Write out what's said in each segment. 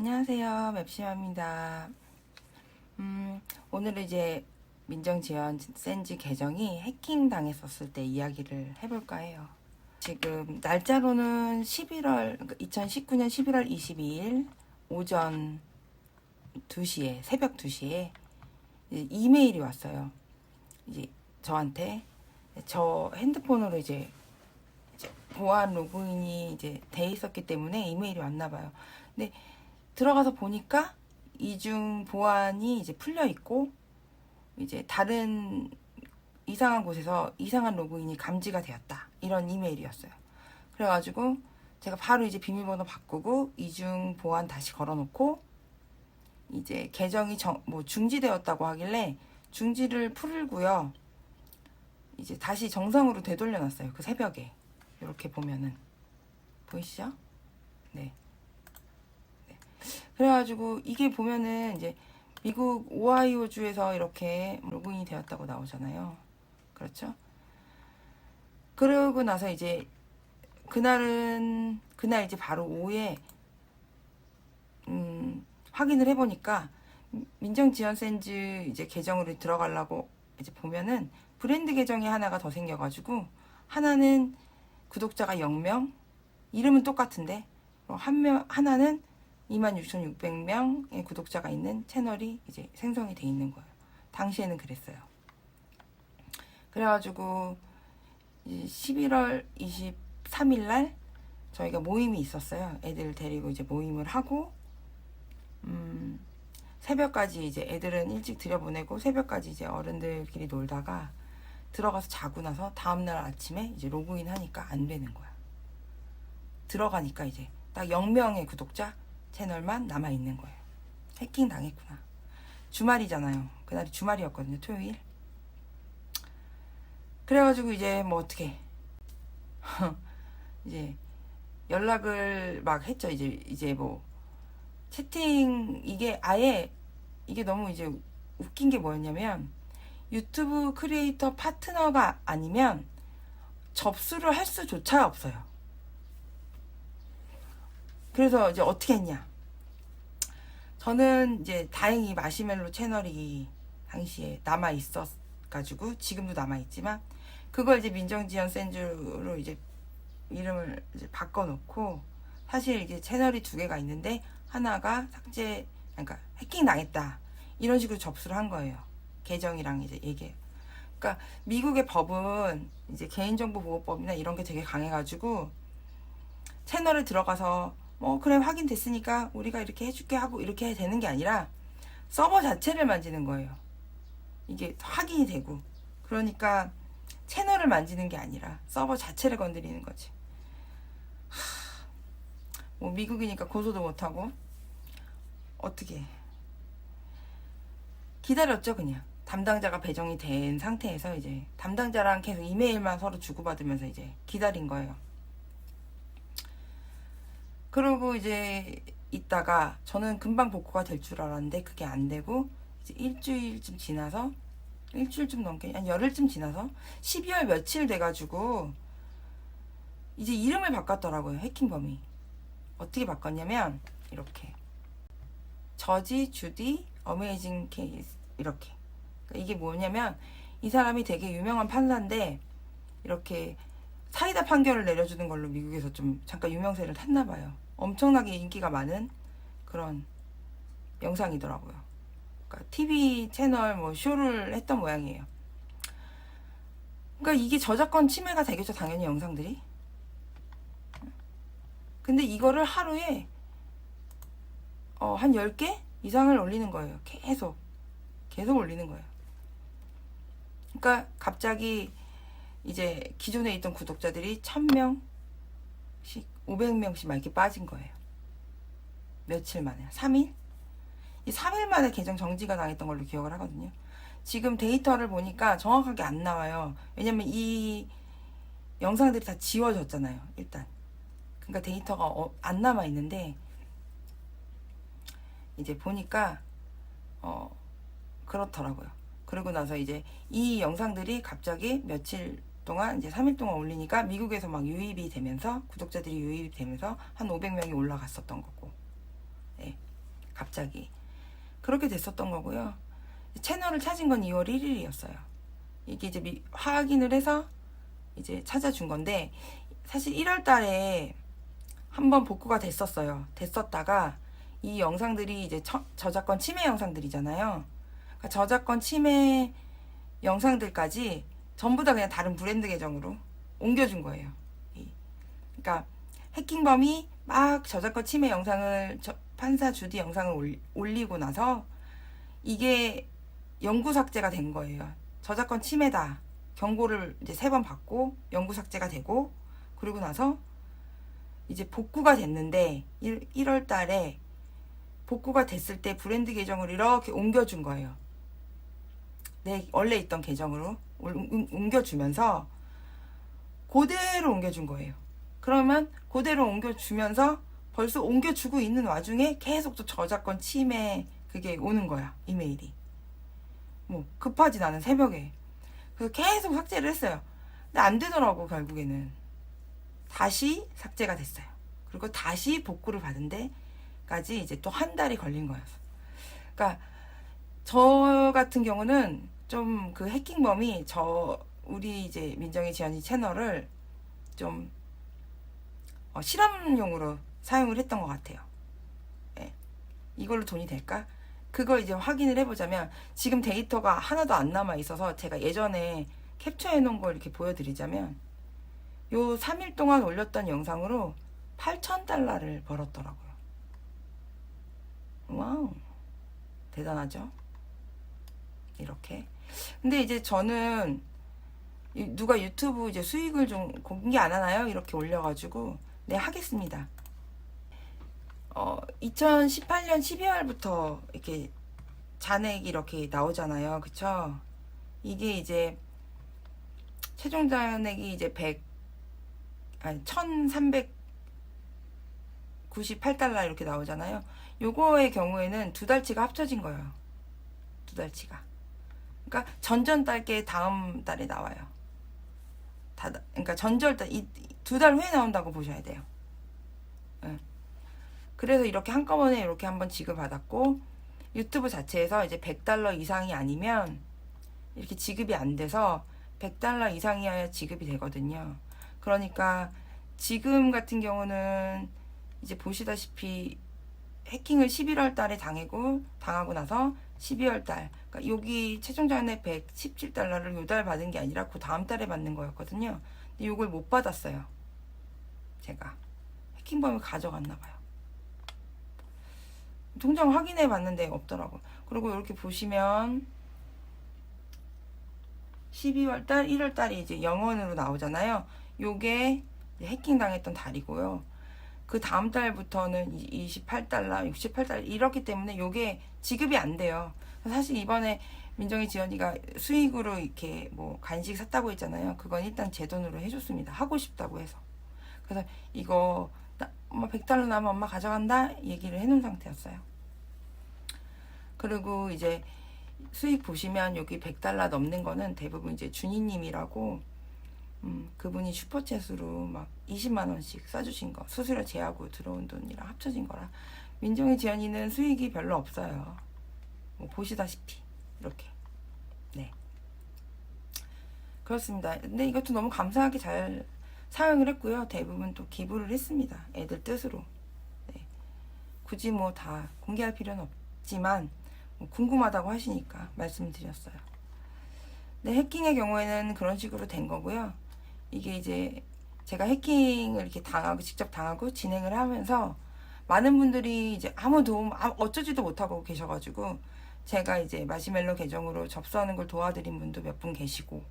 안녕하세요. 맵심합니다. 오늘은 이제 민정지원 센지 계정이 해킹 당했었을 때 이야기를 해볼까 해요. 지금 날짜로는 2019년 11월 22일 오전 2시에, 새벽 2시에 이메일이 왔어요. 이제 저한테 저 핸드폰으로 이제 보안 로그인이 이제 돼 있었기 때문에 이메일이 왔나 봐요. 근데 들어가서 보니까 이중 보안이 이제 풀려 있고 이제 다른 이상한 곳에서 이상한 로그인이 감지가 되었다, 이런 이메일이었어요. 그래가지고 제가 바로 이제 비밀번호 바꾸고 이중 보안 다시 걸어놓고 이제 계정이 중지되었다고 하길래 중지를 풀고요. 이제 다시 정상으로 되돌려놨어요. 그 새벽에. 이렇게 보면은 보이시죠? 네. 그래가지고 이게 보면은 이제 미국 오하이오주에서 이렇게 로그인이 되었다고 나오잖아요. 그렇죠? 그러고 나서 이제 그날 이제 바로 오후에 확인을 해보니까 민정지원센즈 이제 계정으로 들어가려고 이제 보면은 브랜드 계정이 하나가 더 생겨가지고, 하나는 구독자가 0명, 이름은 똑같은데 하나는 26,600명의 구독자가 있는 채널이 이제 생성이 돼 있는 거예요. 당시에는 그랬어요. 그래가지고 11월 23일 날 저희가 모임이 있었어요. 애들 데리고 이제 모임을 하고 새벽까지 이제 애들은 일찍 들여보내고 새벽까지 이제 어른들끼리 놀다가 들어가서 자고 나서 다음날 아침에 이제 로그인 하니까 안 되는 거야. 들어가니까 이제 딱 0명의 구독자 채널만 남아있는 거예요. 해킹 당했구나. 주말이잖아요. 그날이 주말이었거든요. 토요일. 그래가지고 이제 뭐 어떻게 이제 연락을 막 했죠. 이제 뭐 채팅, 이게 아예 이게 너무 이제 웃긴 게 뭐였냐면, 유튜브 크리에이터 파트너가 아니면 접수를 할 수조차 없어요. 그래서 이제 어떻게 했냐. 저는 이제 다행히 마시멜로 채널이 당시에 남아 있었가지고, 지금도 남아 있지만, 그걸 이제 민정지원 센즈로 이제 이름을 이제 바꿔놓고, 사실 이게 채널이 2개가 있는데 하나가 그러니까 해킹 당했다, 이런 식으로 접수를 한 거예요. 계정이랑 이제 얘기해요. 그러니까 미국의 법은 이제 개인정보보호법이나 이런 게 되게 강해가지고, 채널에 들어가서 그래 확인됐으니까 우리가 이렇게 해줄게 하고 이렇게 해야 되는 게 아니라 서버 자체를 만지는 거예요. 이게 확인이 되고. 그러니까 채널을 만지는 게 아니라 서버 자체를 건드리는 거지. 뭐 미국이니까 고소도 못하고 어떻게 기다렸죠. 그냥 담당자가 배정이 된 상태에서 이제 담당자랑 계속 이메일만 서로 주고받으면서 이제 기다린 거예요. 그리고 이제 있다가 저는 금방 복구가 될 줄 알았는데 그게 안 되고, 이제 일주일쯤 지나서, 일주일쯤 넘게, 한 열흘쯤 지나서 12월 며칠 돼가지고 이제 이름을 바꿨더라고요. 해킹범이. 어떻게 바꿨냐면 이렇게 저지 주디 어메이징 케이스, 이렇게. 그러니까 이게 뭐냐면, 이 사람이 되게 유명한 판사인데 이렇게 사이다 판결을 내려주는 걸로 미국에서 좀 잠깐 유명세를 탔나 봐요. 엄청나게 인기가 많은 그런 영상이더라고요. 그러니까 TV 채널 뭐 쇼를 했던 모양이에요. 그러니까 이게 저작권 침해가 되겠죠, 당연히 영상들이. 근데 이거를 하루에 한 10개 이상을 올리는 거예요. 계속 올리는 거예요. 그러니까 갑자기 이제 기존에 있던 구독자들이 1000명씩 500명씩 막 이렇게 빠진 거예요. 며칠 만에, 3일? 이 3일 만에 계정 정지가 당했던 걸로 기억을 하거든요. 지금 데이터를 보니까 정확하게 안 나와요. 왜냐면 이 영상들이 다 지워졌잖아요, 일단. 그러니까 데이터가 안 남아 있는데, 이제 보니까 그렇더라고요. 그러고 나서 이제 이 영상들이 갑자기 며칠 동안, 이제 3일 동안 올리니까 미국에서 막 유입이 되면서, 구독자들이 유입이 되면서 한 500명이 올라갔었던 거고. 네. 갑자기. 그렇게 됐었던 거고요. 채널을 찾은 건 2월 1일이었어요. 이게 이제 확인을 해서 이제 찾아준 건데, 사실 1월 달에 한번 복구가 됐었다가 이 영상들이 이제 저작권 침해 영상들이잖아요. 그러니까 저작권 침해 영상들까지 전부 다 그냥 다른 브랜드 계정으로 옮겨준 거예요. 그러니까 해킹범이 막 저작권 침해 영상을 판사 주디 영상을 올리고 나서 이게 영구 삭제가 된 거예요. 저작권 침해다 경고를 이제 3번 받고 영구 삭제가 되고, 그리고 나서 이제 복구가 됐는데 1월 달에 복구가 됐을 때 브랜드 계정을 이렇게 옮겨준 거예요. 내 원래 있던 계정으로 옮겨주면서 그대로 옮겨준 거예요. 그러면 그대로 옮겨주면서 벌써 옮겨주고 있는 와중에 계속 또 저작권 침해 그게 오는 거야, 이메일이. 뭐 급하지 나는 새벽에. 그래서 계속 삭제를 했어요. 근데 안 되더라고. 결국에는 다시 삭제가 됐어요. 그리고 다시 복구를 받은 데까지 이제 또 한 달이 걸린 거였어. 그러니까 저 같은 경우는 좀 그 해킹범이 우리 이제 민정이 지연이 채널을 좀 실험용으로 사용을 했던 것 같아요. 예. 이걸로 돈이 될까? 그걸 이제 확인을 해보자면 지금 데이터가 하나도 안 남아 있어서 제가 예전에 캡처해 놓은 걸 이렇게 보여드리자면 요 3일 동안 올렸던 영상으로 8,000달러를 벌었더라고요. 와우, 대단하죠? 이렇게. 근데 이제 저는 누가 유튜브 이제 수익을 좀 공개 안 하나요? 이렇게 올려가지고 네, 하겠습니다. 2018년 12월부터 이렇게 잔액이 이렇게 나오잖아요. 그쵸? 이게 이제 최종 잔액이 이제 1398달러 이렇게 나오잖아요. 요거의 경우에는 2달치가 합쳐진 거예요. 2달치가. 그러니까 전전달께 다음 달에 나와요. 그러니까 전절달, 2달 후에 나온다고 보셔야 돼요. 네. 그래서 이렇게 한꺼번에 이렇게 한번 지급받았고, 유튜브 자체에서 이제 100달러 이상이 아니면 이렇게 지급이 안 돼서 100달러 이상이어야 지급이 되거든요. 그러니까 지금 같은 경우는 이제 보시다시피 해킹을 11월 달에 당하고 나서 12월 달, 그러니까 여기 최종 잔액 117달러를 요 달 받은 게 아니라 그 다음 달에 받는 거였거든요. 근데 요걸 못 받았어요. 제가 해킹범이 가져갔나 봐요. 통장 확인해 봤는데 없더라고. 그리고 이렇게 보시면 12월 달, 1월 달이 이제 영원으로 나오잖아요. 요게 해킹 당했던 달이고요. 그 다음 달부터는 28달러, 68달러 이렇기 때문에 요게 지급이 안 돼요. 사실 이번에 민정이 지연이가 수익으로 이렇게 뭐 간식 샀다고 했잖아요. 그건 일단 제 돈으로 해줬습니다. 하고 싶다고 해서. 그래서 이거 엄마 100달러 나면 엄마 가져간다 얘기를 해놓은 상태였어요. 그리고 이제 수익 보시면 여기 100달러 넘는 거는 대부분 이제 준이님이라고 그분이 슈퍼챗으로 막 20만원씩 싸주신 거, 수수료 제하고 들어온 돈이랑 합쳐진 거라 민정이 지연이는 수익이 별로 없어요. 뭐 보시다시피 이렇게. 네, 그렇습니다. 근데 이것도 너무 감사하게 잘 사용을 했고요. 대부분 또 기부를 했습니다. 애들 뜻으로. 네. 굳이 뭐 다 공개할 필요는 없지만 뭐 궁금하다고 하시니까 말씀드렸어요. 네, 해킹의 경우에는 그런 식으로 된 거고요. 이게 이제 제가 해킹을 이렇게 직접 당하고 진행을 하면서 많은 분들이 이제 아무 도움, 어쩌지도 못하고 계셔가지고 제가 이제 마시멜로 계정으로 접수하는 걸 도와드린 분도 몇 분 계시고,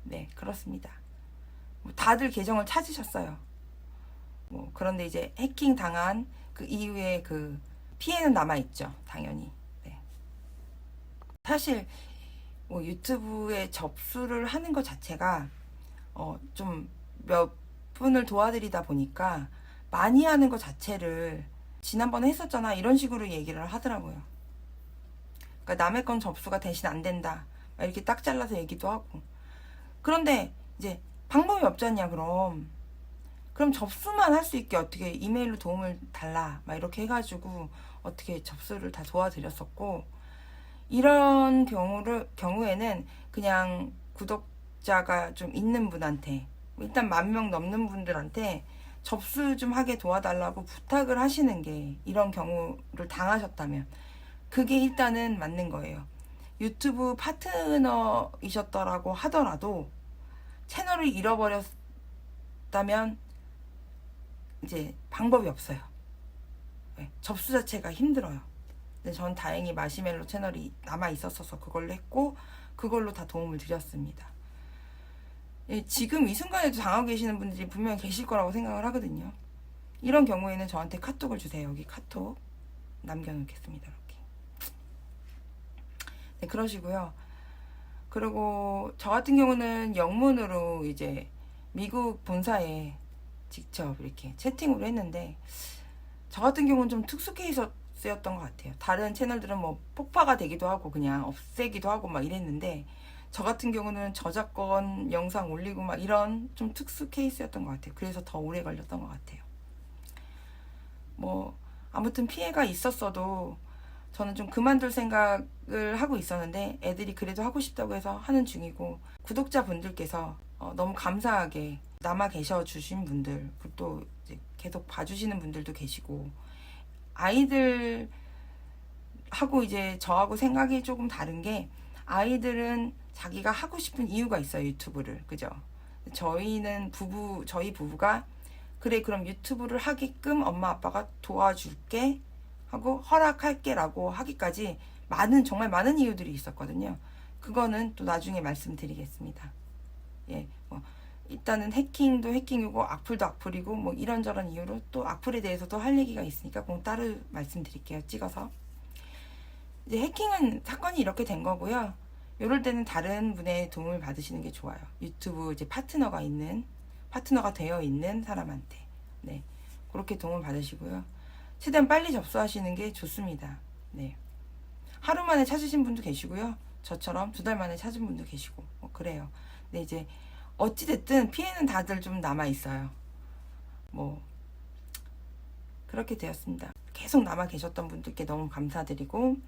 네, 그렇습니다. 뭐 다들 계정을 찾으셨어요. 뭐 그런데 이제 해킹 당한 그 이후에 그 피해는 남아있죠, 당연히. 네. 사실 뭐 유튜브에 접수를 하는 것 자체가 좀 몇 분을 도와드리다 보니까 많이 하는 것 자체를 지난번에 했었잖아 이런 식으로 얘기를 하더라고요. 그러니까 남의 건 접수가 대신 안 된다 이렇게 딱 잘라서 얘기도 하고. 그런데 이제 방법이 없지 않냐. 그럼 접수만 할 수 있게 어떻게 이메일로 도움을 달라 막 이렇게 해가지고 어떻게 접수를 다 도와드렸었고, 이런 경우에는 그냥 구독자가 좀 있는 분한테, 일단 10,000명 넘는 분들한테 접수 좀 하게 도와달라고 부탁을 하시는 게, 이런 경우를 당하셨다면 그게 일단은 맞는 거예요. 유튜브 파트너이셨더라고 하더라도 채널을 잃어버렸다면 이제 방법이 없어요. 네, 접수 자체가 힘들어요. 근데 전 다행히 마시멜로 채널이 남아 있었어서 그걸로 했고, 그걸로 다 도움을 드렸습니다. 예, 지금 이 순간에도 당하고 계시는 분들이 분명히 계실 거라고 생각을 하거든요. 이런 경우에는 저한테 카톡을 주세요. 여기 카톡 남겨놓겠습니다. 이렇게. 네, 그러시고요. 그리고 저 같은 경우는 영문으로 이제 미국 본사에 직접 이렇게 채팅으로 했는데, 저 같은 경우는 좀 특수 케이스였던 것 같아요. 다른 채널들은 뭐 폭파가 되기도 하고 그냥 없애기도 하고 막 이랬는데, 저 같은 경우는 저작권 영상 올리고 막 이런 좀 특수 케이스였던 것 같아요. 그래서 더 오래 걸렸던 것 같아요. 뭐 아무튼 피해가 있었어도 저는 좀 그만둘 생각을 하고 있었는데, 애들이 그래도 하고 싶다고 해서 하는 중이고, 구독자분들께서 너무 감사하게 남아 계셔 주신 분들, 또 이제 계속 봐주시는 분들도 계시고, 아이들하고 이제 저하고 생각이 조금 다른 게, 아이들은 자기가 하고 싶은 이유가 있어요, 유튜브를. 그죠? 저희 부부가 그래 그럼 유튜브를 하게끔 엄마 아빠가 도와줄게 하고 허락할게 라고 하기까지 정말 많은 이유들이 있었거든요. 그거는 또 나중에 말씀드리겠습니다. 예, 뭐 일단은 해킹도 해킹이고 악플도 악플이고 뭐 이런저런 이유로 또 악플에 대해서도 할 얘기가 있으니까 꼭 따로 말씀드릴게요, 찍어서. 이제 해킹은 사건이 이렇게 된 거고요. 이럴 때는 다른 분의 도움을 받으시는 게 좋아요. 유튜브 이제 파트너가 되어 있는 사람한테. 네, 그렇게 도움을 받으시고요. 최대한 빨리 접수하시는 게 좋습니다. 네, 하루 만에 찾으신 분도 계시고요. 저처럼 2달 만에 찾은 분도 계시고 뭐 그래요. 근데 이제 어찌됐든 피해는 다들 좀 남아 있어요. 뭐 그렇게 되었습니다. 계속 남아 계셨던 분들께 너무 감사드리고,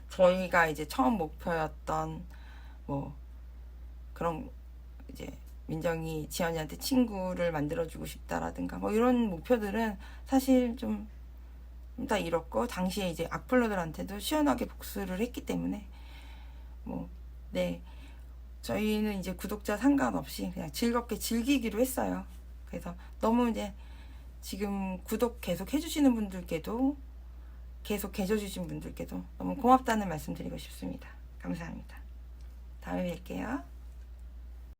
저희가 이제 처음 목표였던 뭐 그런 이제 민정이 지연이한테 친구를 만들어주고 싶다라든가 뭐 이런 목표들은 사실 좀 다 이뤘고, 당시에 이제 악플러들한테도 시원하게 복수를 했기 때문에 뭐 네, 저희는 이제 구독자 상관없이 그냥 즐겁게 즐기기로 했어요. 그래서 너무 이제 지금 구독 계속 해주시는 분들께도, 계속 계셔주신 분들께도 너무 고맙다는 말씀 드리고 싶습니다. 감사합니다. 다음에 뵐게요.